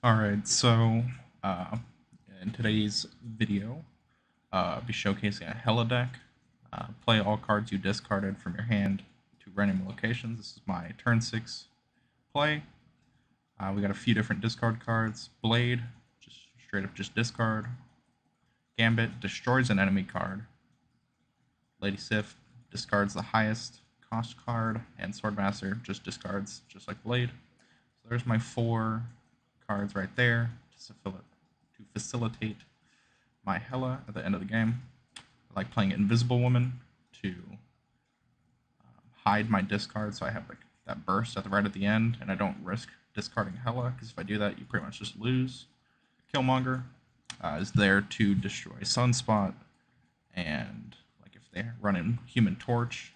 Alright, so in today's video, I'll be showcasing a Hella deck. Play all cards you discarded from your hand to random locations. This is my turn 6 play. We got a few different discard cards. Blade, just straight up just discard. Gambit destroys an enemy card. Lady Sif discards the highest cost card, and Swordmaster just discards, just like Blade. So there's my 4 cards right there to facilitate my Hella at the end of the game. I like playing Invisible Woman to hide my discard, so I have like that burst right at the end, and I don't risk discarding Hella, because if I do that, you pretty much just lose. Killmonger is there to destroy Sunspot, and like if they run in Human Torch,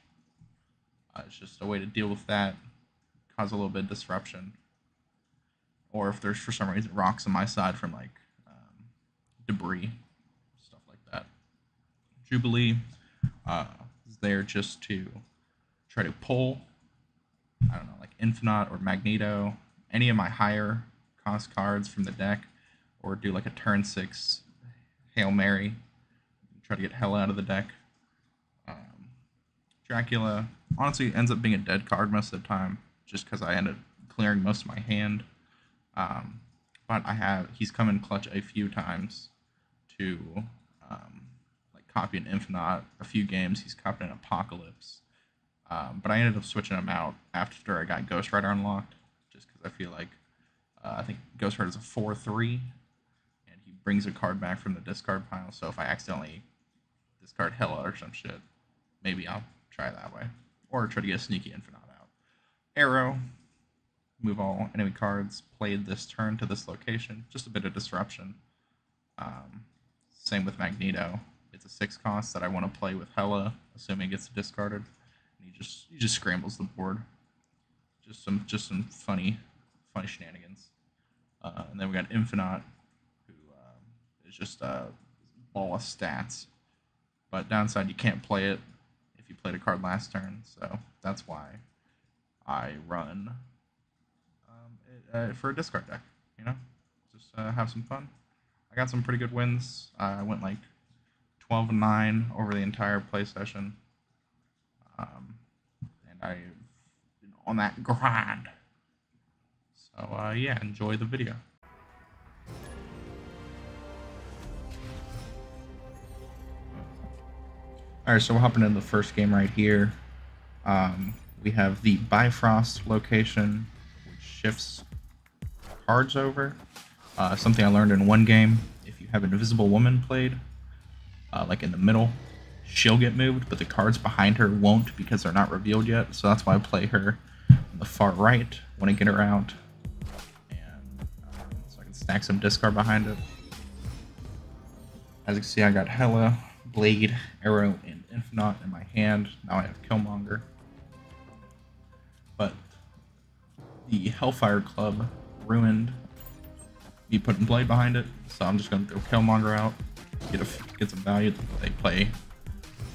it's just a way to deal with that, cause a little bit of disruption. Or if there's for some reason rocks on my side from like debris, stuff like that. Jubilee is there just to try to pull, I don't know, like Infinite or Magneto, any of my higher cost cards from the deck, or do like a turn 6 Hail Mary, try to get hell out of the deck. Dracula honestly ends up being a dead card most of the time, just because I ended up clearing most of my hand. But he's come in clutch a few times to like copy an Infinite. A few games he's copied an Apocalypse, but I ended up switching him out after I got Ghost Rider unlocked, just because I feel like I think Ghost Rider is a 4/3, and he brings a card back from the discard pile. So if I accidentally discard Hella or some shit, maybe I'll try that way, or try to get a sneaky Infinite out. Arrow. Move all enemy cards played this turn to this location. Just a bit of disruption. Same with Magneto. It's a 6 cost that I want to play with Hella, assuming it gets discarded. And he just scrambles the board. Just some funny shenanigans. And then we got Infinite, who is just a ball of stats. But downside, you can't play it if you played a card last turn. So that's why I run for a discard deck, just have some fun. I got some pretty good wins. I went like 12-9 over the entire play session, and I've been on that grind. So yeah, enjoy the video. Alright, so we're hopping into the first game right here. We have the Bifrost location, which shifts cards over. Something I learned in one game: if you have an Invisible Woman played, like in the middle, she'll get moved, but the cards behind her won't, because they're not revealed yet. So that's why I play her on the far right when I get her out, and so I can stack some discard behind it. As you can see, I got Hella, Blade, Arrow, and Infinite in my hand. Now I have Killmonger, but the Hellfire Club ruined me putting Blade behind it, so I'm just going to throw Killmonger out, get some value. They play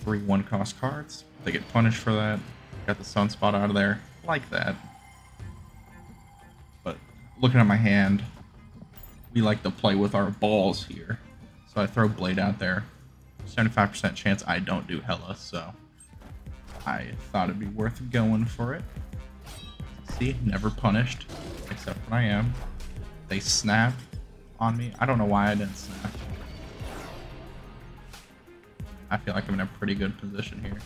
3 1-cost cards. They get punished for that. Got the Sunspot out of there, like that. But looking at my hand, we like to play with our balls here, so I throw Blade out there. 75% chance I don't do Hella, so I thought it'd be worth going for it. See, never punished, except when I am. They snap on me. I don't know why I didn't snap. I feel like I'm in a pretty good position here.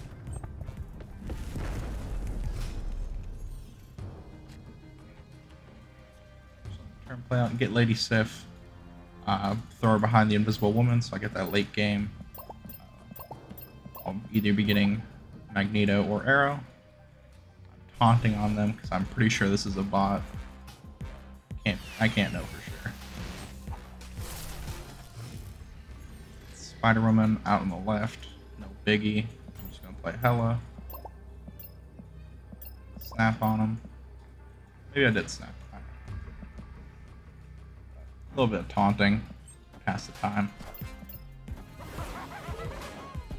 So turn play out and get Lady Sif. Throw her behind the Invisible Woman, so I get that late game. I'll either be getting Magneto or Arrow. Taunting on them because I'm pretty sure this is a bot. I can't know for sure. Spider-Woman out on the left, no biggie. I'm just gonna play Hella. Snap on him. Maybe I did snap. A little bit of taunting, pass the time.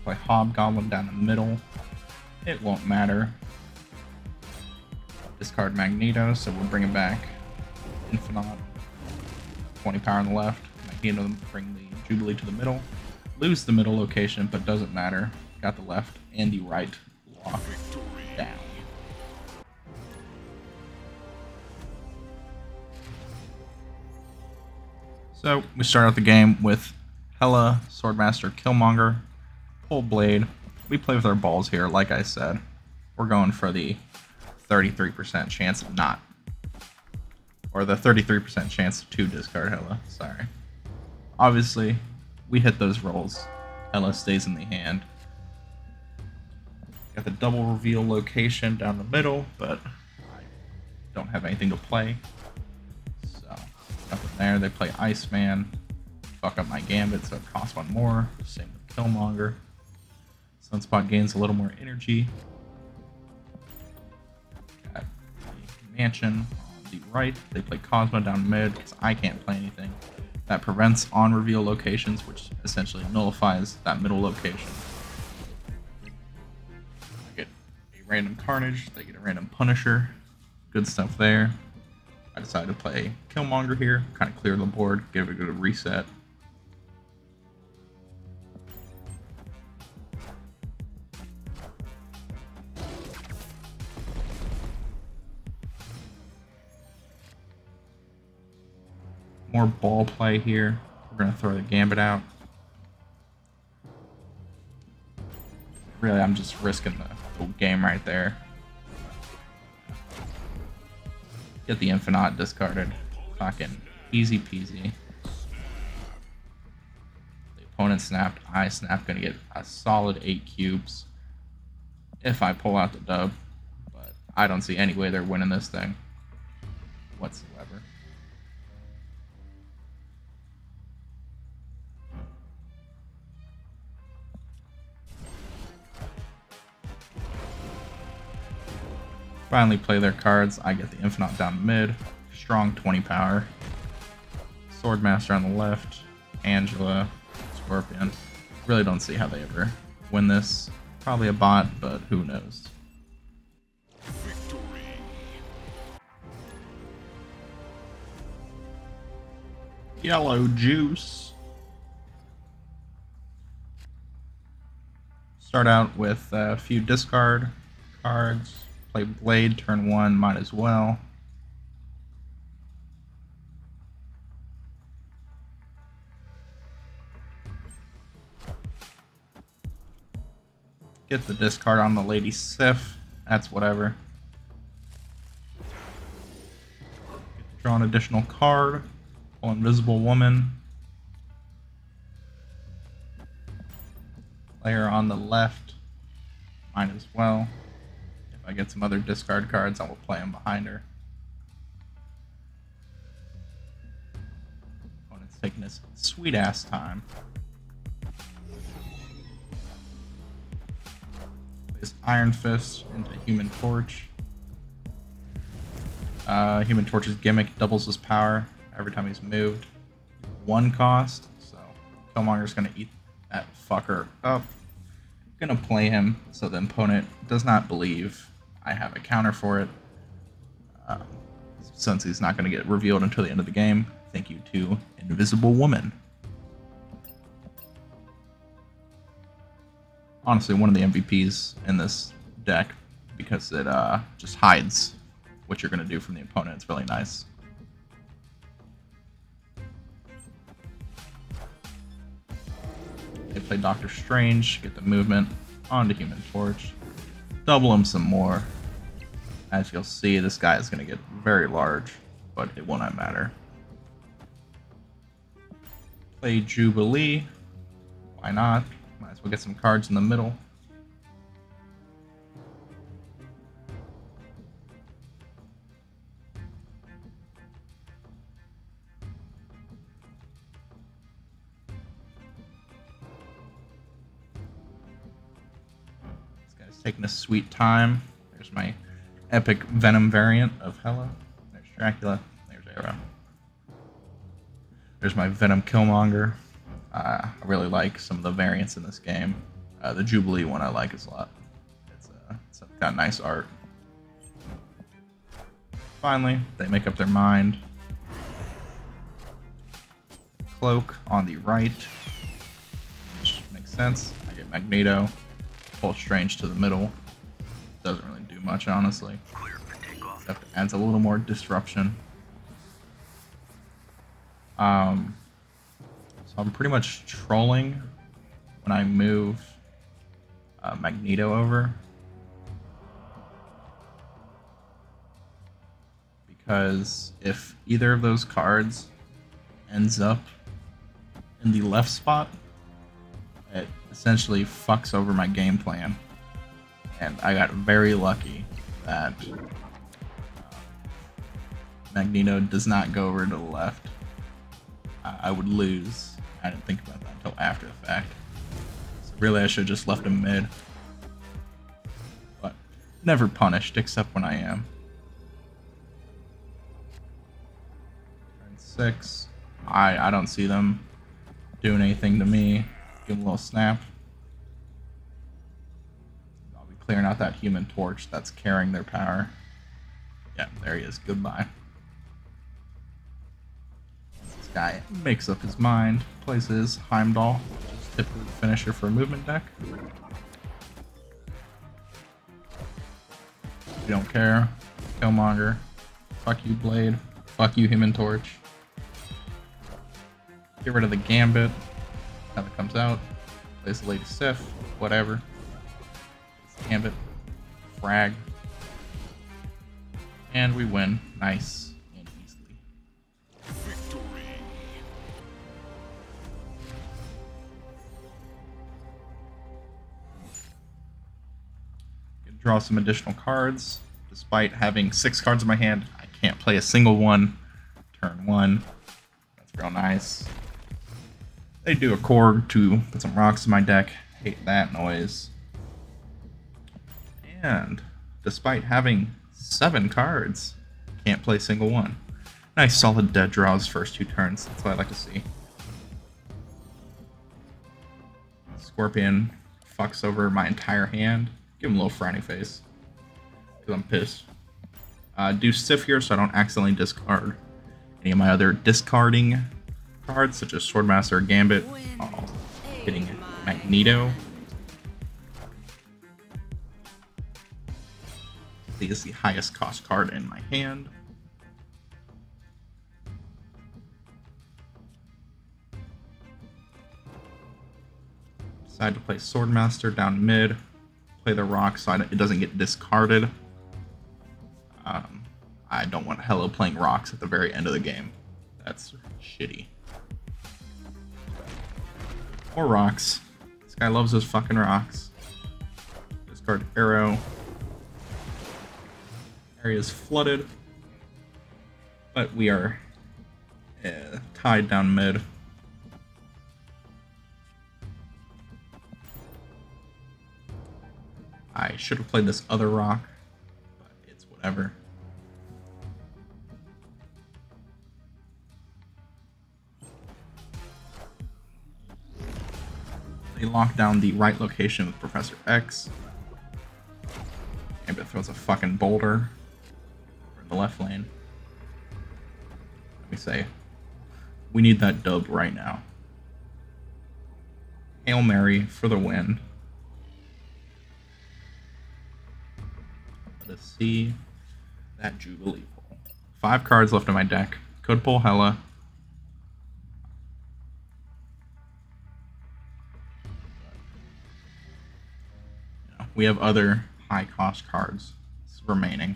Play Hobgoblin down the middle. It won't matter. Discard Magneto, so we'll bring it back. Infinite. 20 power on the left. Might need to bring the Jubilee to the middle. Lose the middle location, but doesn't matter. Got the left and the right locked down. So we start out the game with Hela, Swordmaster, Killmonger, Pull Blade. We play with our balls here, like I said. We're going for the 33% chance of not. Or the 33% chance to discard Hela, sorry. Obviously, we hit those rolls. Hela stays in the hand. Got the double reveal location down the middle, but I don't have anything to play. So, nothing there. They play Iceman. Fuck up my Gambit, so it costs one more. Same with Killmonger. Sunspot gains a little more energy. Got the Mansion on the right. They play Cosmo down mid, because I can't play anything. That prevents on-reveal locations, which essentially nullifies that middle location. I get a random Carnage, they get a random Punisher. Good stuff there. I decided to play Killmonger here, kind of clear the board, give it a good reset. More ball play here. We're going to throw the Gambit out. Really, I'm just risking the whole game right there. Get the Infinite discarded. Fucking easy peasy. The opponent snapped. I snap. Going to get a solid 8 cubes if I pull out the dub. But I don't see any way they're winning this thing whatsoever. Finally play their cards. I get the Infinite down mid. Strong 20 power. Swordmaster on the left. Angela. Scorpion. Really don't see how they ever win this. Probably a bot, but who knows. Victory. Yellow juice. Start out with a few discard cards. Play Blade, turn 1, might as well. Get the discard on the Lady Sif, that's whatever. Draw an additional card, pull Invisible Woman. Play her on the left, might as well. I get some other discard cards, I will play them behind her. Opponent's taking this sweet ass time. Plays Iron Fist into Human Torch. Human Torch's gimmick doubles his power every time he's moved. 1 cost, so Killmonger's gonna eat that fucker up. Gonna play him so the opponent does not believe I have a counter for it. Since he's not going to get revealed until the end of the game, thank you to Invisible Woman. Honestly, one of the MVPs in this deck because it just hides what you're going to do from the opponent. It's really nice. They play Doctor Strange, get the movement onto Human Torch. Double him some more. As you'll see, this guy is going to get very large, but it will not matter. Play Jubilee. Why not? Might as well get some cards in the middle. This guy's taking a sweet time. There's my epic Venom variant of Hela. There's Dracula. There's Arrow. There's my Venom Killmonger. I really like some of the variants in this game. The Jubilee one I like a lot. It's got nice art. Finally, they make up their mind. Cloak on the right, which makes sense. I get Magneto, pull Strange to the middle. Doesn't really do much, honestly. Except adds a little more disruption. So I'm pretty much trolling when I move Magneto over. Because if either of those cards ends up in the left spot, it essentially fucks over my game plan. And I got very lucky that Magneto does not go over to the left. I would lose. I didn't think about that until after the fact. So really, I should have just left him mid. But never punished, except when I am. Turn 6. I don't see them doing anything to me. Give him a little snap. I'll be clearing out that Human Torch that's carrying their power. Yeah, there he is. Goodbye. This guy makes up his mind, plays his Heimdall, which is typically the finisher for a movement deck. We don't care. Killmonger. Fuck you, Blade. Fuck you, Human Torch. Get rid of the Gambit. How it comes out. Plays the Lady Sif. Whatever. Gambit. Frag. And we win. Nice and easily. Victory. Can draw some additional cards. Despite having 6 cards in my hand, I can't play a single one. Turn 1. That's real nice. They do a Korg to put some rocks in my deck. Hate that noise. And despite having 7 cards, can't play a single one. Nice solid dead draws first 2 turns. That's what I like to see. Scorpion fucks over my entire hand. Give him a little frowny face. Because I'm pissed. Do Sif here so I don't accidentally discard any of my other discarding cards, such as Swordmaster or Gambit. Oh, hitting Magneto. He is the highest cost card in my hand. Decide to play Swordmaster down mid. Play the rock so it doesn't get discarded. I don't want Hello playing rocks at the very end of the game. That's shitty. More rocks. This guy loves those fucking rocks. Discard Arrow. Area is flooded. But we are tied down mid. I should have played this other rock, but it's whatever. They lock down the right location with Professor X. Gambit throws a fucking boulder in the left lane. Let me say, we need that dub right now. Hail Mary for the win. Let us see that Jubilee pull. 5 cards left in my deck. Could pull Hela. We have other high cost cards remaining,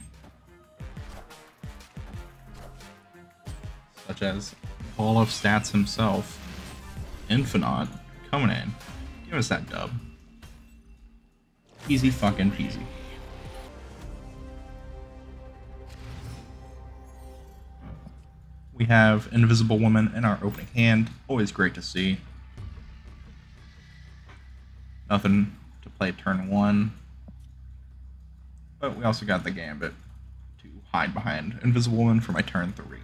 such as Hall of Stats himself, Infinite, coming in. Give us that dub. Easy fucking peasy. We have Invisible Woman in our opening hand. Always great to see. Nothing to play turn 1. But we also got the Gambit to hide behind Invisible Woman for my turn 3.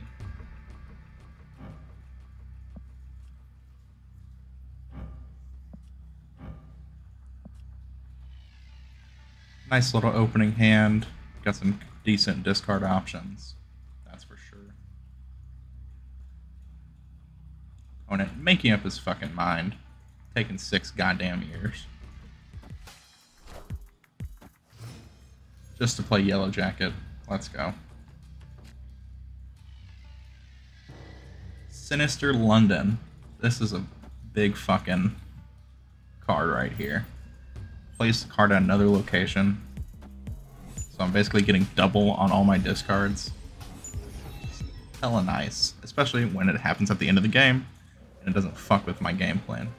Nice little opening hand. Got some decent discard options. That's for sure. opponent, making up his fucking mind. Taking 6 goddamn years. Just to play Yellow Jacket. Let's go. Sinister London. This is a big fucking card right here. Place the card at another location. So I'm basically getting double on all my discards. Hella nice. Especially when it happens at the end of the game and it doesn't fuck with my game plan.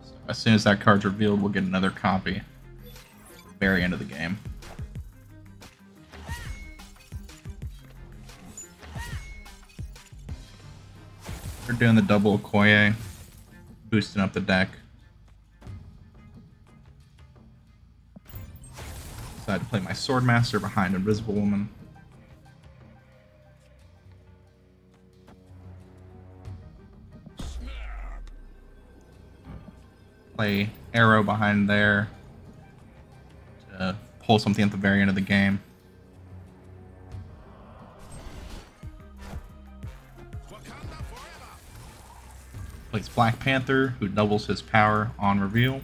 So as soon as that card's revealed, we'll get another copy at the very end of the game. We're doing the double Okoye, boosting up the deck. Decided to play my Swordmaster behind Invisible Woman. Play Arrow behind there to pull something at the very end of the game. Plays Black Panther, who doubles his power on reveal.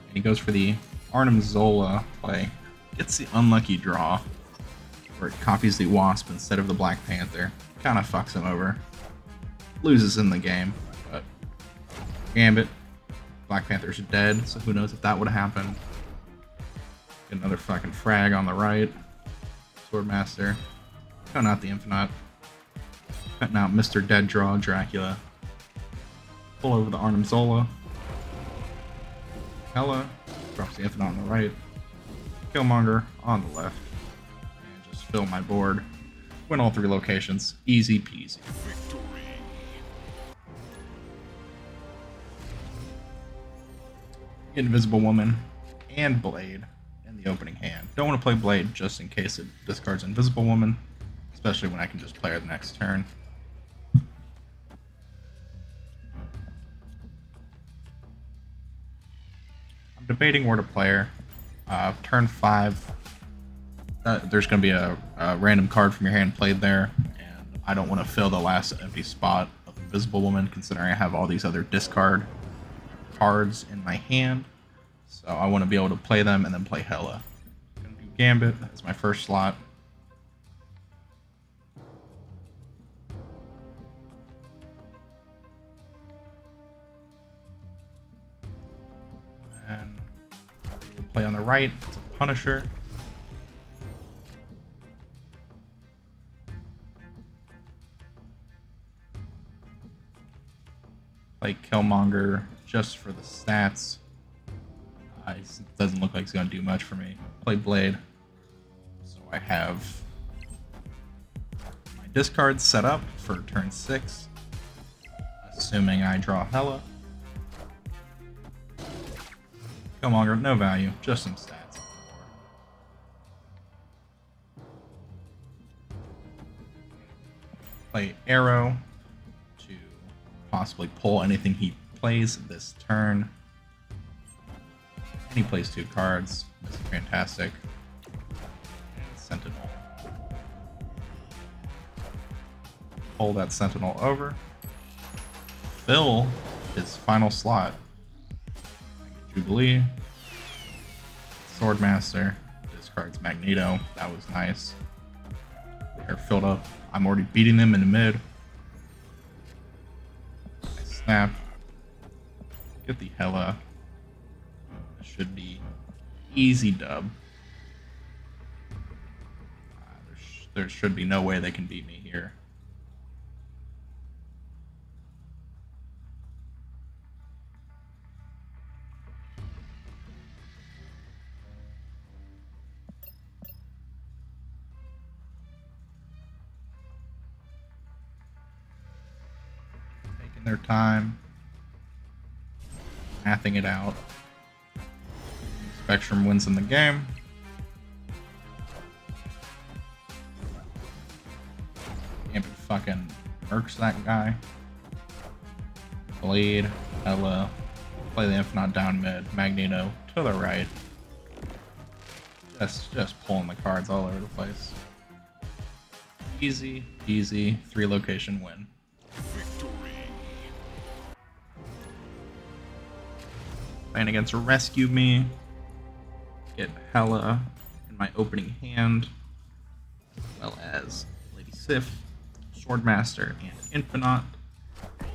And he goes for the Arnim Zola play. Gets the unlucky draw, where it copies the Wasp instead of the Black Panther. Kind of fucks him over. Loses in the game, but Gambit. Black Panther's dead, so who knows if that would have happened. Get another fucking frag on the right. Swordmaster. Cutting out the Infinite. Cutting out Mr. Dead Draw Dracula. Pull over the Arnim Zola. Hella. Drops the Infinite on the right. Killmonger on the left. And just fill my board. Win all 3 locations. Easy peasy. Invisible Woman and Blade in the opening hand. Don't want to play Blade just in case it discards Invisible Woman, especially when I can just play her the next turn. I'm debating where to play her. Turn 5, there's going to be a random card from your hand played there, and I don't want to fill the last empty spot of Invisible Woman, considering I have all these other discard cards in my hand. So I want to be able to play them and then play Hela. I'm going to do Gambit as my first slot. And we'll play on the right, it's a Punisher. Play Killmonger just for the stats. It doesn't look like it's going to do much for me. Play Blade. So I have my discards set up for turn 6. Assuming I draw Hela. Killmonger, no value, just some stats. Play Arrow to possibly pull anything he plays this turn. And he plays 2 cards. This is fantastic. And Sentinel. Pull that Sentinel over. Fill his final slot. Jubilee. Swordmaster. Discards Magneto. That was nice. They're filled up. I'm already beating them in the mid. I snap. Get the Hela. That should be easy dub. There should be no way they can beat me here. Taking their time. Mathing it out. Spectrum wins in the game. Gambit fucking murks that guy. Blade, Hela, play the Infinite down mid, Magneto to the right. Just pulling the cards all over the place. Easy, easy, 3-location win. Playing against Rescue Me. Get Hela in my opening hand, as well as Lady Sif, Swordmaster, and Infinite.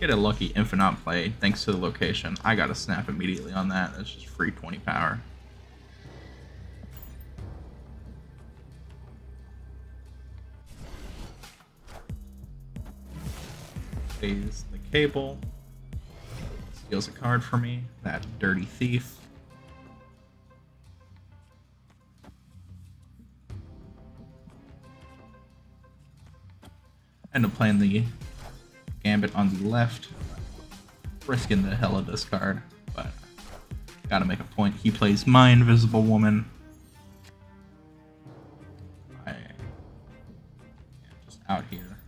Get a lucky Infinite play thanks to the location. I gotta snap immediately on that. That's just free 20 power. Plays the Cable. Steals a card for me. That Dirty Thief. End up playing the Gambit on the left, risking the Hela discard, but gotta make a point. He plays my Invisible Woman. I am just out here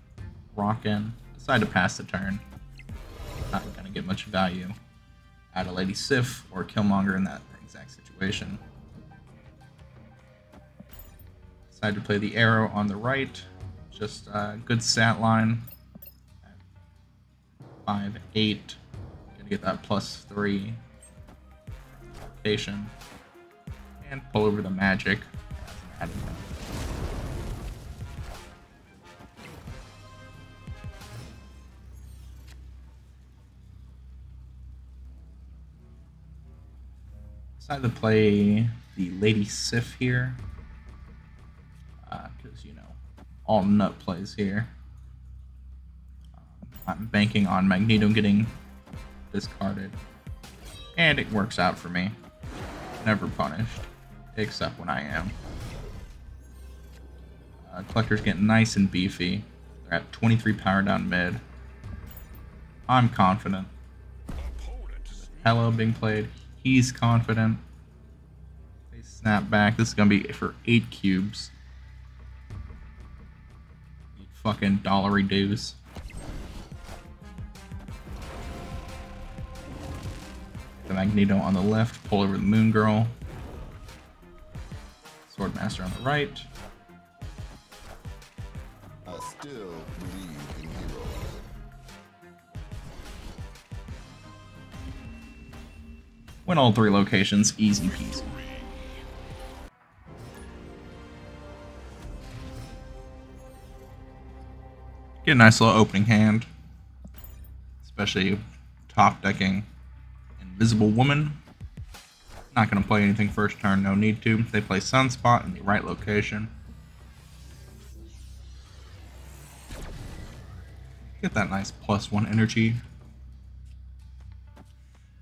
rocking. Decide to pass the turn. Not gonna get much value out of Lady Sif or Killmonger in that exact situation. Decide to play the Arrow on the right. Just a good stat line. 5, 8. Gonna get that +3 location. And pull over the magic as an added benefit. Decided to play the Lady Sif here. Because, you know, all nut plays here. I'm banking on Magneto getting discarded. And it works out for me. Never punished. Except when I am. Collector's getting nice and beefy. They're at 23 power down mid. I'm confident. Hela being played. He's confident. They snap back. This is going to be for 8 cubes. You fucking dollary dues. The Magneto on the left. Pull over the Moon Girl. Swordmaster on the right. I still believe in heroes. Win all 3 locations, easy peasy. Get a nice little opening hand, especially top decking Invisible Woman. Not going to play anything first turn, no need to. They play Sunspot in the right location. Get that nice +1 energy.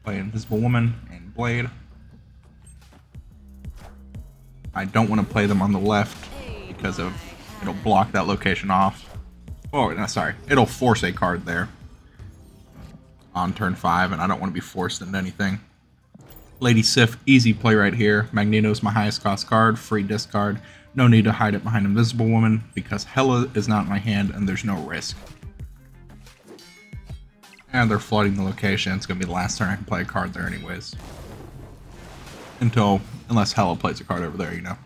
Play Invisible Woman and Blade. I don't want to play them on the left because of it'll block that location off. Oh, no, sorry. It'll force a card there on turn 5, and I don't want to be forced into anything. Lady Sif, easy play right here. Magneto's my highest cost card, free discard. No need to hide it behind Invisible Woman because Hela is not in my hand and there's no risk. And they're flooding the location. It's going to be the last turn I can play a card there anyways. Unless Hela plays a card over there, you know.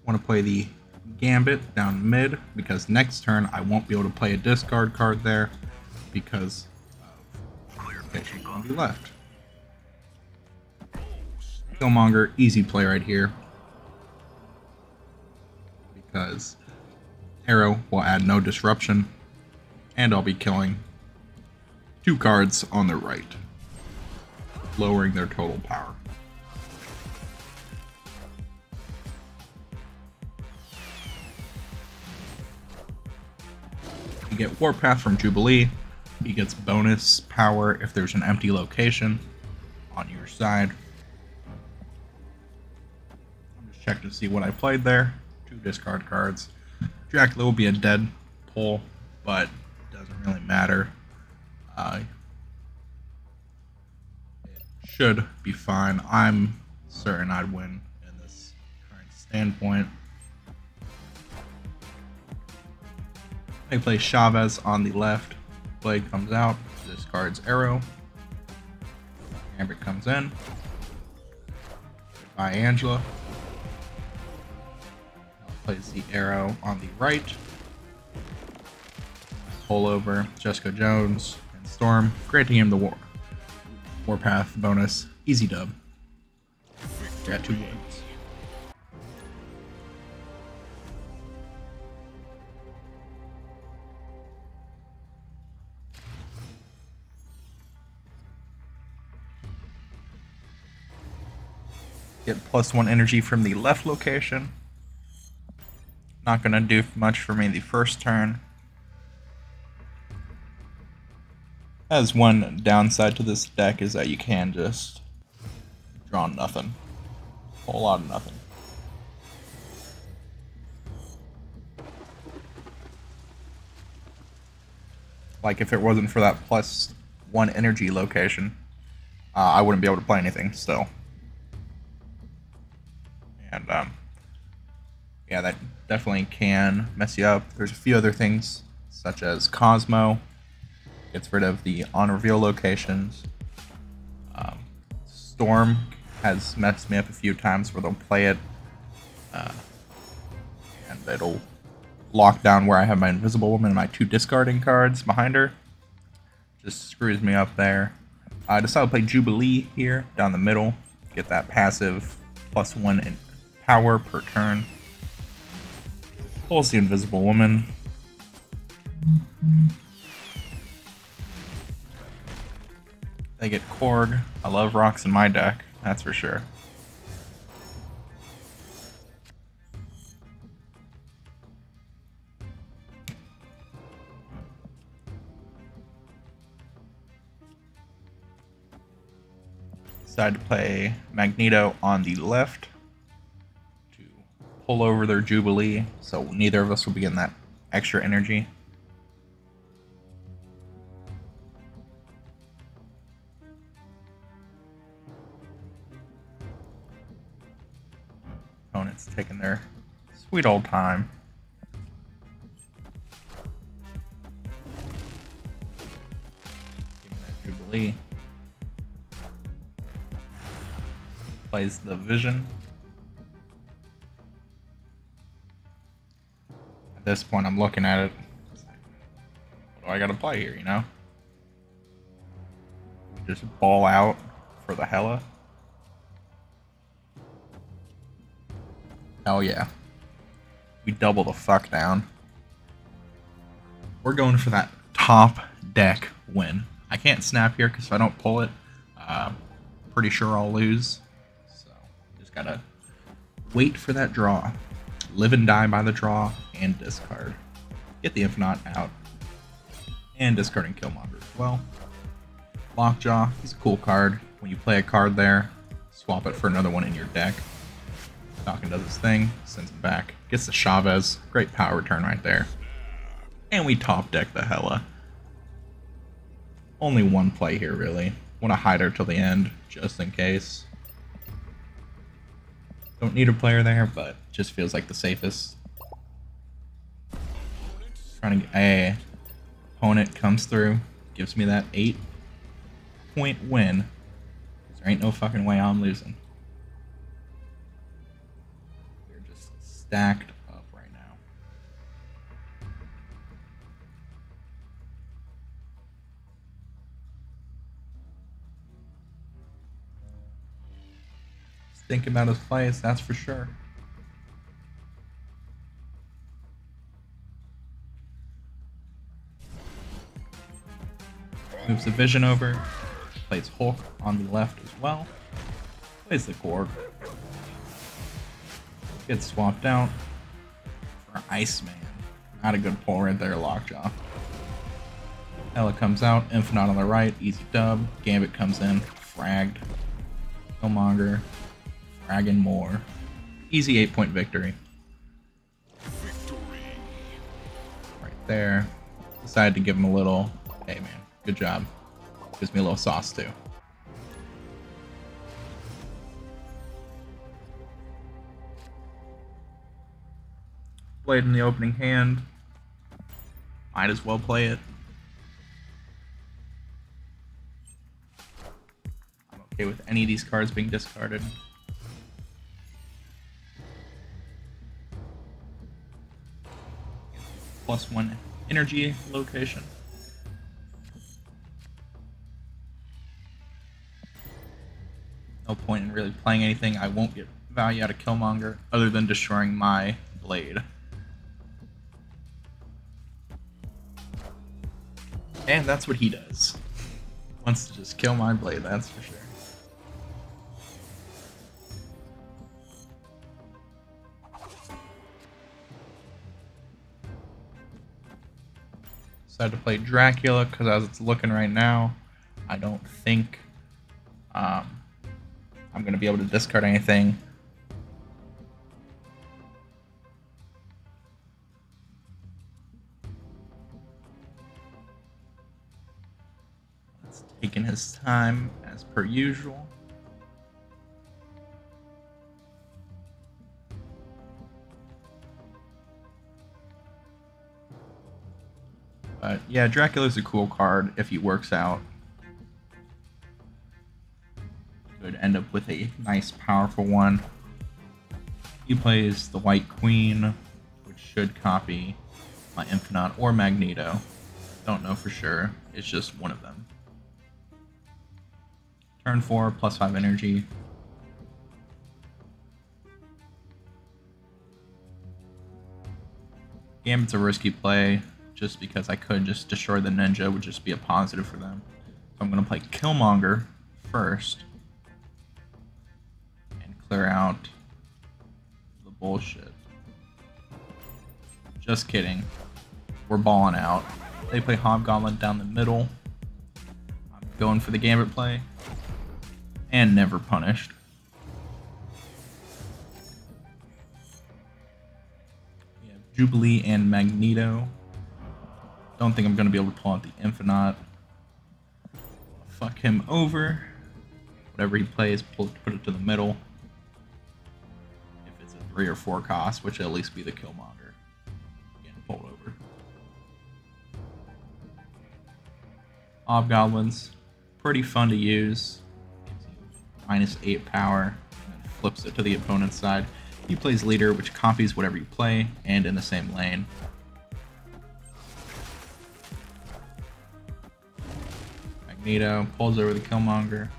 Want to play the Gambit down mid because next turn I won't be able to play a discard card there because of location going to be left. Killmonger, easy play right here because Arrow will add no disruption and I'll be killing 2 cards on the right, lowering their total power. You get Warpath from Jubilee. He gets bonus power if there's an empty location on your side. I'll just check to see what I played there. 2 discard cards. Dracula will be a dead pull, but doesn't really matter. It should be fine. I'm certain I'd win in this current standpoint. I play Chavez on the left. Blade comes out, discards Arrow. Gambit comes in. by Angela. Plays the arrow on the right. Pull over Jessica Jones and Storm, granting him the Warpath bonus. Easy dub. Got 2 wins. Get +1 energy from the left location. Not gonna do much for me the first turn. As one downside to this deck is that you can just draw nothing. A whole lot of nothing. Like if it wasn't for that +1 energy location, I wouldn't be able to play anything still. And yeah, that definitely can mess you up. There's a few other things, such as Cosmo. Gets rid of the on reveal locations. Storm has messed me up a few times where they'll play it and it'll lock down where I have my Invisible Woman and my 2 discarding cards behind her. Just screws me up there. I decided to play Jubilee here down the middle. Get that passive +1 in power per turn. Pulls the Invisible Woman. They get Korg. I love rocks in my deck, that's for sure. Decide to play Magneto on the left to pull over their Jubilee, so neither of us will be getting that extra energy. Opponent's taking their sweet old time. Give me that Jubilee. Plays the Vision. At this point, I'm looking at it. What do I gotta play here, you know? Just ball out for the Hela. Hell yeah. We double the fuck down. We're going for that top deck win. I can't snap here because if I don't pull it, pretty sure I'll lose. So just gotta wait for that draw. Live and die by the draw and discard. Get the Infinite out. And discarding Killmonger as well. Lockjaw, he's a cool card. When you play a card there, swap it for another one in your deck. Falcon does his thing, sends it back, gets the Chavez, great power return right there. And we top deck the Hela. Only one play here really. Want to hide her till the end, just in case. Don't need a player there, but just feels like the safest. Trying to get a opponent comes through, gives me that 8-point win. There ain't no fucking way I'm losing. Stacked up right now. He's thinking about his plays, that's for sure. Moves the Vision over. Plays Hulk on the left as well. Plays the Korg. Gets swapped out for Iceman. Not a good pull right there, Lockjaw. Hela comes out, Infinite on the right, easy dub. Gambit comes in, fragged. Killmonger, fragging more. Easy 8-point victory. Right there. Decided to give him a little, hey man, good job. Gives me a little sauce too. Played in the opening hand. Might as well play it. I'm okay with any of these cards being discarded. +1 energy location. No point in really playing anything. I won't get value out of Killmonger other than destroying my blade. And that's what he does. Wants to just kill my blade, that's for sure. Decided to play Dracula because as it's looking right now, I don't think I'm going to be able to discard anything. It's taking his time as per usual. But yeah, Dracula's a cool card if he works out. Could end up with a nice, powerful one. He plays the White Queen, which should copy my Infinite or Magneto. Don't know for sure. It's just one of them. Turn 4, +5 energy. Gambit's a risky play, just because I could just destroy the ninja, would just be a positive for them. So I'm going to play Killmonger first. And clear out the bullshit. Just kidding. We're balling out. They play Hobgoblin down the middle. I'm going for the Gambit play. And never punished. We have Jubilee and Magneto. Don't think I'm going to be able to pull out the Infinite. Fuck him over. Whatever he plays, put it to the middle. If it's a 3 or 4 cost, which will at least be the Killmonger. Getting pulled over. Hobgoblins. Pretty fun to use. -8 power. And then flips it to the opponent's side. He plays leader, which copies whatever you play, and in the same lane. Magneto pulls over the Killmonger.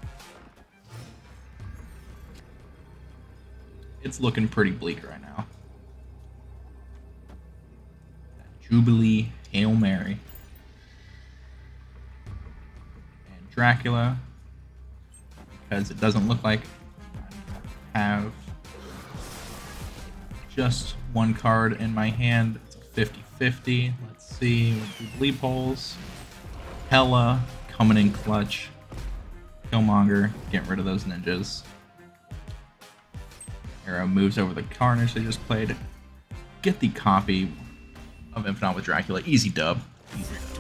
It's looking pretty bleak right now. Jubilee, Hail Mary. And Dracula, because it doesn't look like I have just one card in my hand. It's a 50-50. Let's see. Jubilee pulls. Hela coming in clutch. Killmonger, getting rid of those ninjas. Arrow moves over the Carnage they just played. Get the copy of Infinite with Dracula. Easy dub. Easy dub.